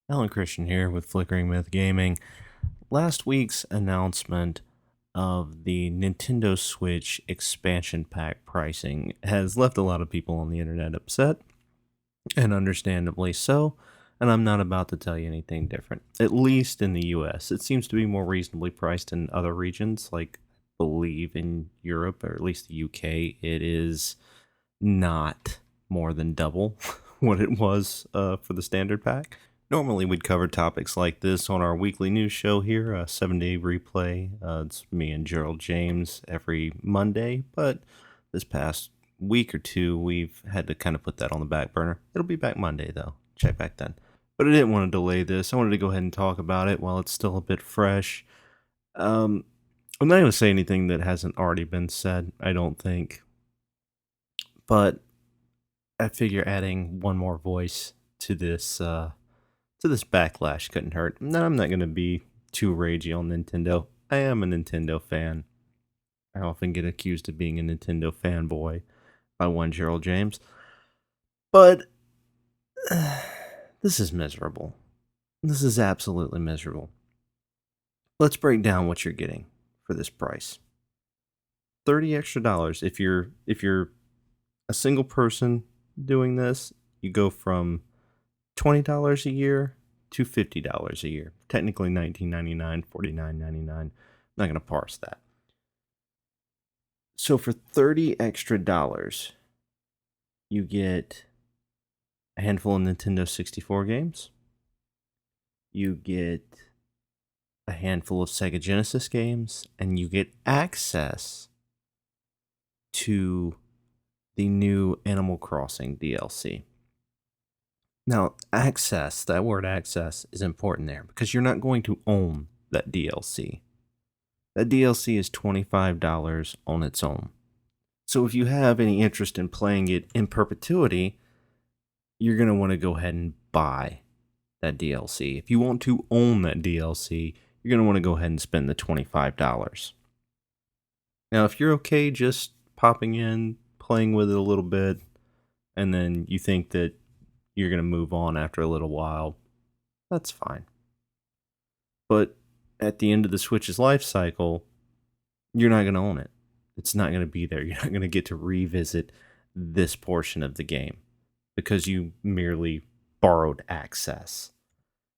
Alan Christian here with Flickering Myth Gaming. Last week's announcement of the Nintendo Switch expansion pack pricing has left a lot of people on the internet upset, and understandably so. And I'm not about to tell you anything different. At least in the US, it seems to be more reasonably priced in other regions, like I believe in Europe or at least the UK. It is not more than double what it was for the standard pack. Normally, we'd cover topics like this on our weekly news show here, a 7-day replay. It's me and Gerald James every Monday, but this past week or two, we've had to kind of put that on the back burner. It'll be back Monday, though. Check back then. But I didn't want to delay this. I wanted to go ahead and talk about it while it's still a bit fresh. I'm not going to say anything that hasn't already been said, I don't think. But I figure adding one more voice to this backlash couldn't hurt. No, I'm not gonna be too ragey on Nintendo. I am a Nintendo fan. I often get accused of being a Nintendo fanboy by one Gerald James, but this is miserable. This is absolutely miserable. Let's break down what you're getting for this price. $30 extra. If you're a single person doing this, you go from $20 a year to $50 a year. Technically $19.99, $49.99. I'm not going to parse that. So for $30 extra, you get a handful of Nintendo 64 games. You get a handful of Sega Genesis games, and you get access to the new Animal Crossing DLC. Now, access, that word access is important there because you're not going to own that DLC. That DLC is $25 on its own. So if you have any interest in playing it in perpetuity, you're going to want to go ahead and buy that DLC. If you want to own that DLC, you're going to want to go ahead and spend the $25. Now, if you're okay just popping in, playing with it a little bit, and then you think that you're going to move on after a little while, that's fine. But at the end of the Switch's life cycle, you're not going to own it. It's not going to be there. You're not going to get to revisit this portion of the game because you merely borrowed access.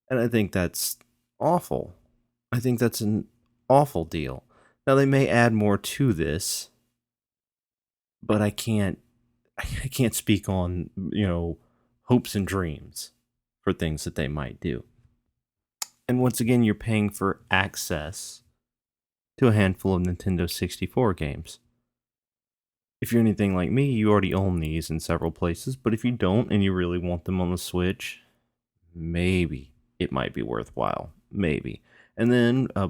And I think that's awful. I think that's an awful deal. Now, they may add more to this, but I can't speak on, hopes and dreams for things that they might do. And once again, you're paying for access to a handful of Nintendo 64 games. If you're anything like me, you already own these in several places, but if you don't and you really want them on the Switch, maybe it might be worthwhile. Maybe. And then a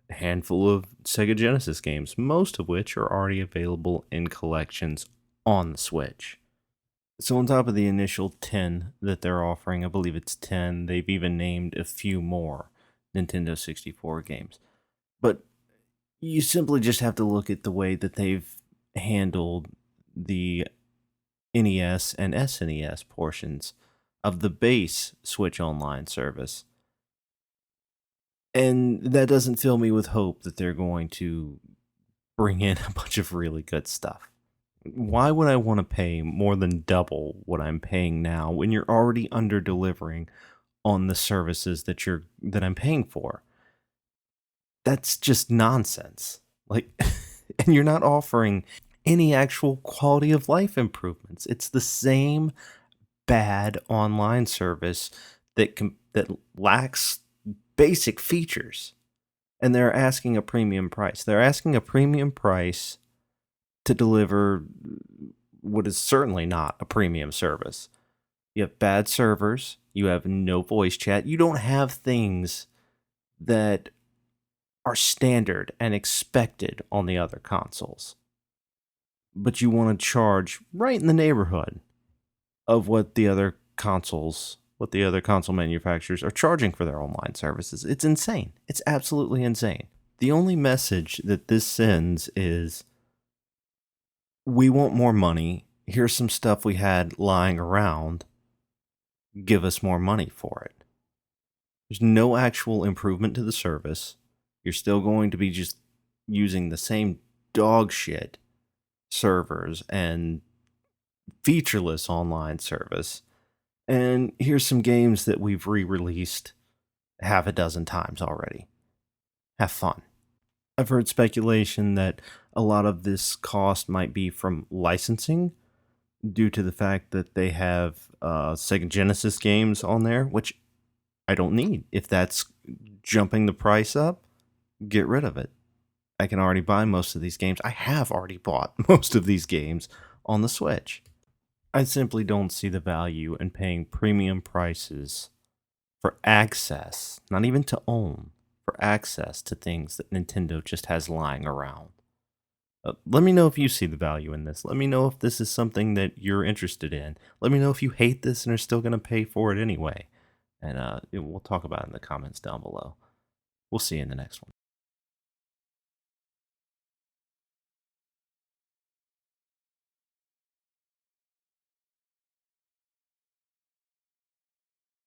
handful of Sega Genesis games, most of which are already available in collections on the Switch. So on top of the initial 10 that they're offering, I believe it's 10, they've even named a few more Nintendo 64 games. But you simply just have to look at the way that they've handled the NES and SNES portions of the base Switch Online service. And that doesn't fill me with hope that they're going to bring in a bunch of really good stuff. Why would I want to pay more than double what I'm paying now when you're already under delivering on the services that I'm paying for? That's just nonsense. Like, and you're not offering any actual quality of life improvements. It's the same bad online service that lacks basic features, and they're asking a premium price. They're asking a premium price to deliver what is certainly not a premium service. You have bad servers, you have no voice chat, you don't have things that are standard and expected on the other consoles. But you want to charge right in the neighborhood of what the other console manufacturers are charging for their online services. It's insane. It's absolutely insane. The only message that this sends is, we want more money. Here's some stuff we had lying around. Give us more money for it. There's no actual improvement to the service. You're still going to be just using the same dog shit servers and featureless online service. And here's some games that we've re-released half a dozen times already. Have fun. I've heard speculation that a lot of this cost might be from licensing due to the fact that they have Sega Genesis games on there, which I don't need. If that's jumping the price up, get rid of it. I can already buy most of these games. I have already bought most of these games on the Switch. I simply don't see the value in paying premium prices for access, not even to own, for access to things that Nintendo just has lying around. Let me know if you see the value in this. Let me know if this is something that you're interested in. Let me know if you hate this and are still going to pay for it anyway. And we'll talk about it in the comments down below. We'll see you in the next one.